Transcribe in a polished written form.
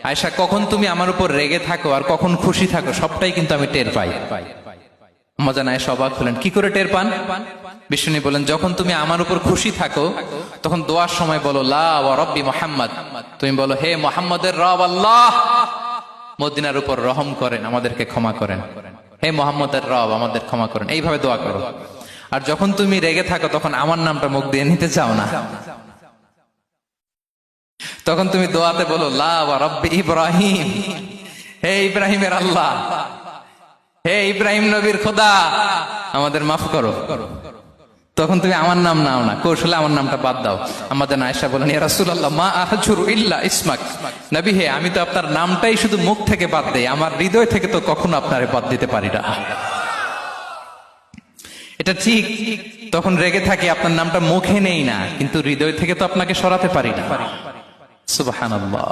আয়েশা, কখন তুমি আমার উপর রেগে থাকো আর কখন খুশি থাকো সবটাই কিন্তু আমি টের পাই। আম্মাজান আয়েশা অবাক হলেন, কি করে টের পান? বিষ্ণু বলেন, যখন তুমি আমার উপর খুশি থাকো তখন দোয়ার সময় বলো লা ওয়া রব্বি মুহাম্মদ, তুমি বলো হে মুহাম্মদের রব আল্লাহ, মদিনার উপর রহম করেন, আমাদেরকে ক্ষমা করেন, হে মুহাম্মদের রব আমাদের ক্ষমা করেন, এইভাবে দোয়া করো। আর যখন তুমি রেগে থাকো তখন আমার নামটা মুখ দিয়ে নিতে চাও না, তখন তুমি দোয়াতে বলো লা ওয়া রব্বি ইব্রাহিম, হে ইব্রাহিমের আল্লাহ, হে ইব্রাহিম নবীর খোদা আমাদের মাফ করো। তখন তুমি আমার নাম নাও না, কৌশলে আমার নামটা বাদ দাও। আমাদের আয়েশা বলেন, ইয়া রাসূলুল্লাহ মা আহজুরু ইল্লা ইসমাক, নবী হে আমি তো আপনার নামটাই শুধু মুখ থেকে বাদ দেই, আমার হৃদয় থেকে তো কখনো আপনারে বাদ দিতে পারি না। এটা ঠিক, তখন রেগে থাকি, আপনার নামটা মুখে নেই না, কিন্তু হৃদয় থেকে তো আপনাকে সরাতে পারি না। সুবহানাল্লাহ।